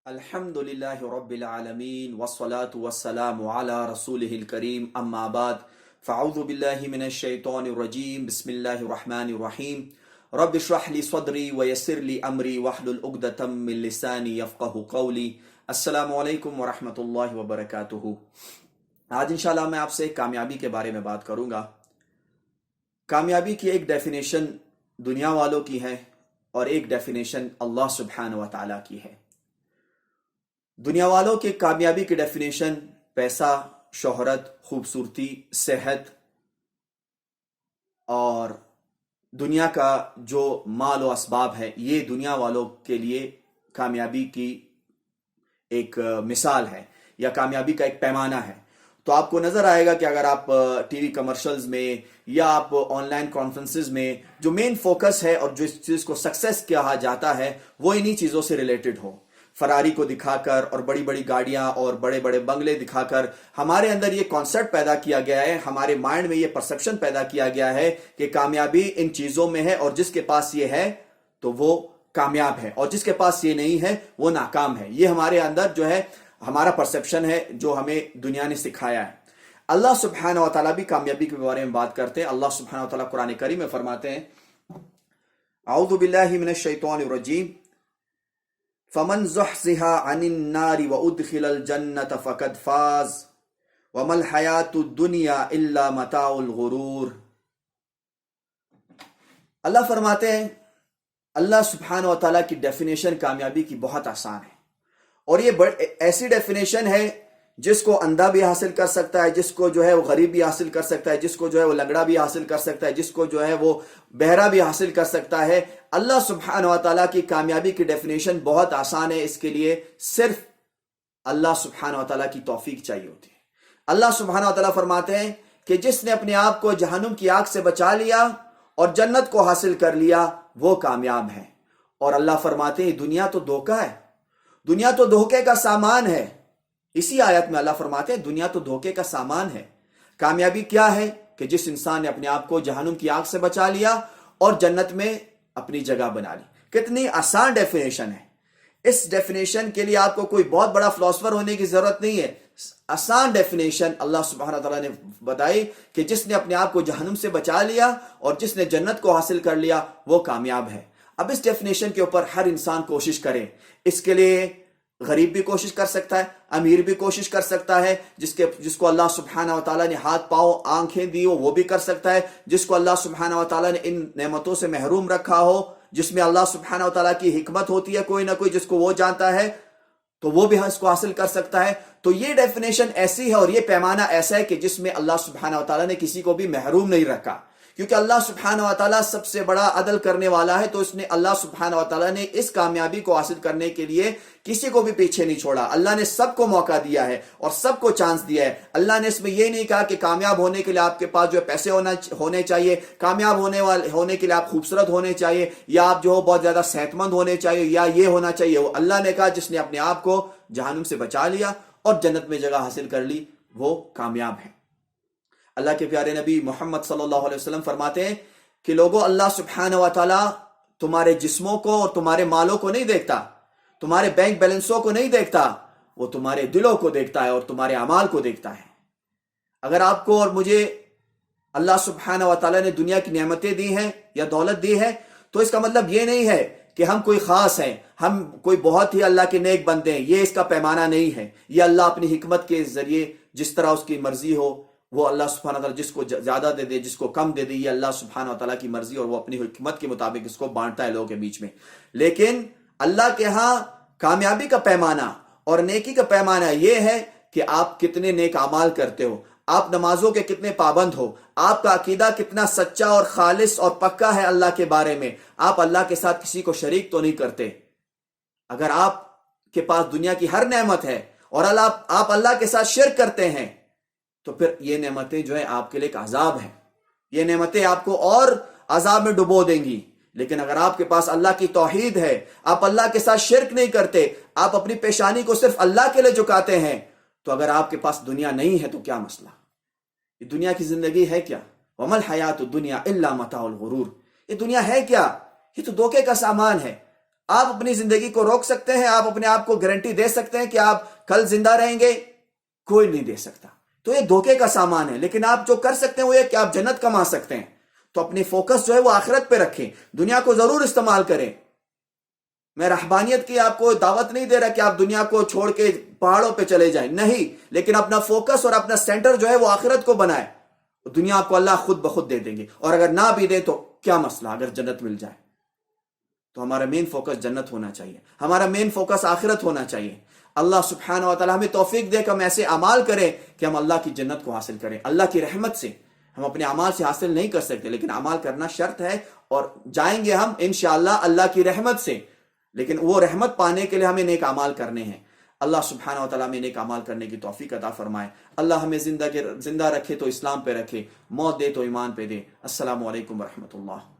الحمد للہ رب العالمین والصلاة والسلام علی رسولہ الکریم اما بعد فاعوذ باللہ من الشیطان الرجیم بسم اللہ الرحمن الرحیم رب اشرح لی صدری ویسر لی امری واحلل عقدۃ من لسانی یفقہوا قولی۔ السلام علیکم ورحمۃ اللہ وبرکاتہ۔ آج انشاءاللہ میں آپ سے کامیابی کے بارے میں بات کروں گا۔ کامیابی کی ایک ڈیفینیشن دنیا والوں کی ہے اور ایک ڈیفینیشن اللہ سبحانہ و تعالیٰ کی ہے۔ دنیا والوں کے کامیابی کی ڈیفینیشن پیسہ، شہرت، خوبصورتی، صحت اور دنیا کا جو مال و اسباب ہے، یہ دنیا والوں کے لیے کامیابی کی ایک مثال ہے یا کامیابی کا ایک پیمانہ ہے۔ تو آپ کو نظر آئے گا کہ اگر آپ ٹی وی کمرشلز میں یا آپ آن لائن کانفرنسز میں جو مین فوکس ہے اور جس چیز کو سکسیس کہا جاتا ہے وہ انہی چیزوں سے ریلیٹڈ ہو۔ فراری کو دکھا کر اور بڑی بڑی گاڑیاں اور بڑے بڑے بنگلے دکھا کر ہمارے اندر یہ کانسیپٹ پیدا کیا گیا ہے، ہمارے مائنڈ میں یہ پرسپشن پیدا کیا گیا ہے کہ کامیابی ان چیزوں میں ہے، اور جس کے پاس یہ ہے تو وہ کامیاب ہے، اور جس کے پاس یہ نہیں ہے وہ ناکام ہے۔ یہ ہمارے اندر جو ہے ہمارا پرسپشن ہے جو ہمیں دنیا نے سکھایا ہے۔ اللہ سبحانہ و تعالیٰ بھی کامیابی کے بارے میں بات کرتے ہیں۔ اللہ سبحانہ و تعالیٰ قرآن کریم میں فرماتے ہیں اعوذ باللہ من الشیطان الرجیم فمن زحزح عن النار وادخل الجنة فقد فاز وما الحیاۃ الدنیا الا متاع الغرور۔ اللہ فرماتے ہیں، اللہ سبحانہ و تعالیٰ کی ڈیفینیشن کامیابی کی بہت آسان ہے، اور یہ ایسی ڈیفینیشن ہے جس کو اندھا بھی حاصل کر سکتا ہے، جس کو جو ہے وہ غریب بھی حاصل کر سکتا ہے، جس کو جو ہے وہ لنگڑا بھی حاصل کر سکتا ہے، جس کو جو ہے وہ بہرا بھی حاصل کر سکتا ہے۔ اللہ سبحانہ و تعالیٰ کی کامیابی کی ڈیفینیشن بہت آسان ہے۔ اس کے لیے صرف اللہ سبحانہ و تعالیٰ کی توفیق چاہیے ہوتی ہے۔ اللہ سبحانہ و تعالیٰ فرماتے ہیں کہ جس نے اپنے آپ کو جہنم کی آگ سے بچا لیا اور جنت کو حاصل کر لیا وہ کامیاب ہے۔ اور اللہ فرماتے ہیں دنیا تو دھوکہ ہے، دنیا تو دھوکے کا سامان ہے۔ اسی آیت میں اللہ فرماتے ہیں دنیا تو دھوکے کا سامان ہے۔ کامیابی کیا ہے کہ جس انسان نے اپنے آپ کو جہنم کی آگ سے بچا لیا اور جنت میں اپنی جگہ بنا لی۔ کتنی آسان ڈیفینیشن ہے۔ اس ڈیفینیشن کے لیے آپ کو کوئی بہت بڑا فلاسفر ہونے کی ضرورت نہیں ہے۔ آسان ڈیفینیشن اللہ سبحانہ تعالیٰ نے بتائی کہ جس نے اپنے آپ کو جہنم سے بچا لیا اور جس نے جنت کو حاصل کر لیا وہ کامیاب ہے۔ اب اس ڈیفینیشن کے اوپر ہر انسان کوشش کرے۔ اس کے لیے غریب بھی کوشش کر سکتا ہے، امیر بھی کوشش کر سکتا ہے، جس کو اللہ سبحانہ و تعالیٰ نے ہاتھ پاؤں آنکھیں دی ہو وہ بھی کر سکتا ہے، جس کو اللہ سبحانہ و تعالیٰ نے ان نعمتوں سے محروم رکھا ہو جس میں اللہ سبحانہ و تعالیٰ کی حکمت ہوتی ہے کوئی نہ کوئی جس کو وہ جانتا ہے تو وہ بھی اس کو حاصل کر سکتا ہے۔ تو یہ ڈیفینیشن ایسی ہے اور یہ پیمانہ ایسا ہے کہ جس میں اللہ سبحانہ و تعالیٰ نے کسی کو بھی محروم نہیں رکھا، کیونکہ اللہ سبحانہ و تعالیٰ سب سے بڑا عدل کرنے والا ہے۔ تو اس نے اللہ سبحانہ و تعالیٰ نے اس کامیابی کو حاصل کرنے کے لیے کسی کو بھی پیچھے نہیں چھوڑا۔ اللہ نے سب کو موقع دیا ہے اور سب کو چانس دیا ہے۔ اللہ نے اس میں یہ نہیں کہا کہ کامیاب ہونے کے لیے آپ کے پاس جو ہے پیسے ہونے چاہیے، کامیاب ہونے کے لیے آپ خوبصورت ہونے چاہیے، یا آپ جو ہو بہت زیادہ صحت مند ہونے چاہیے، یا یہ ہونا چاہیے۔ وہ اللہ نے کہا جس نے اپنے آپ کو جہنم سے بچا لیا اور جنت میں جگہ حاصل کر لی وہ کامیاب ہے۔ اللہ کے پیارے نبی محمد صلی اللہ علیہ وسلم فرماتے ہیں کہ لوگوں، اللہ سبحانہ و تعالیٰ تمہارے جسموں کو اور تمہارے مالوں کو نہیں دیکھتا، تمہارے بینک بیلنسوں کو نہیں دیکھتا، وہ تمہارے دلوں کو دیکھتا ہے اور تمہارے اعمال کو دیکھتا ہے۔ اگر آپ کو اور مجھے اللہ سبحانہ و تعالیٰ نے دنیا کی نعمتیں دی ہیں یا دولت دی ہے تو اس کا مطلب یہ نہیں ہے کہ ہم کوئی خاص ہیں، ہم کوئی بہت ہی اللہ کے نیک بندے ہیں۔ یہ اس کا پیمانہ نہیں ہے۔ یہ اللہ اپنی حکمت کے ذریعے جس طرح اس کی مرضی ہو وہ اللہ سبحانہ وتعالیٰ جس کو زیادہ دے دے جس کو کم دے دے، یہ اللہ سبحانہ وتعالیٰ کی مرضی اور وہ اپنی حکمت کے مطابق اس کو بانٹتا ہے لوگوں کے بیچ میں۔ لیکن اللہ کے ہاں کامیابی کا پیمانہ اور نیکی کا پیمانہ یہ ہے کہ آپ کتنے نیک اعمال کرتے ہو، آپ نمازوں کے کتنے پابند ہو، آپ کا عقیدہ کتنا سچا اور خالص اور پکا ہے اللہ کے بارے میں، آپ اللہ کے ساتھ کسی کو شریک تو نہیں کرتے۔ اگر آپ کے پاس دنیا کی ہر نعمت ہے اور آپ اللہ کے ساتھ شرک کرتے ہیں تو پھر یہ نعمتیں جو ہے آپ کے لیے ایک عذاب ہیں، یہ نعمتیں آپ کو اور عذاب میں ڈبو دیں گی۔ لیکن اگر آپ کے پاس اللہ کی توحید ہے، آپ اللہ کے ساتھ شرک نہیں کرتے، آپ اپنی پیشانی کو صرف اللہ کے لیے جھکاتے ہیں، تو اگر آپ کے پاس دنیا نہیں ہے تو کیا مسئلہ؟ یہ دنیا کی زندگی ہے کیا؟ وَمَا الْحَيَاةُ الدُّنْيَا إِلَّا مَتَاعُ الْغُرُورِ۔ یہ دنیا ہے کیا؟ یہ تو دھوکے کا سامان ہے۔ آپ اپنی زندگی کو روک سکتے ہیں؟ آپ اپنے آپ کو گارنٹی دے سکتے ہیں کہ آپ کل زندہ رہیں گے؟ کوئی نہیں دے سکتا. تو یہ دھوکے کا سامان ہے. لیکن آپ جو کر سکتے ہیں وہ یہ کہ آپ جنت کما سکتے ہیں. تو اپنی فوکس جو ہے وہ آخرت پہ رکھیں. دنیا کو ضرور استعمال کریں. میں رہبانیت کی آپ کو دعوت نہیں دے رہا کہ آپ دنیا کو چھوڑ کے پہاڑوں پہ چلے جائیں، نہیں. لیکن اپنا فوکس اور اپنا سینٹر جو ہے وہ آخرت کو بنائے. دنیا آپ کو اللہ خود بخود دے دیں گے. اور اگر نہ بھی دے تو کیا مسئلہ، اگر جنت مل جائے. تو ہمارا مین فوکس جنت ہونا چاہیے، ہمارا مین فوکس آخرت ہونا چاہیے. اللہ سبحانہ و تعالی ہمیں توفیق دے کہ ہم ایسے اعمال کریں کہ ہم اللہ کی جنت کو حاصل کریں. اللہ کی رحمت سے ہم اپنے اعمال سے حاصل نہیں کر سکتے، لیکن اعمال کرنا شرط ہے. اور جائیں گے ہم انشاءاللہ اللہ کی رحمت سے. لیکن وہ رحمت پانے کے لیے ہمیں نیک اعمال کرنے ہیں. اللہ سبحانہ و تعالیٰ ہمیں نیک اعمال کرنے کی توفیق عطا فرمائے. اللہ ہمیں زندہ رکھے تو اسلام پہ رکھے، موت دے تو ایمان پہ دے. السلام علیکم ورحمۃ اللہ.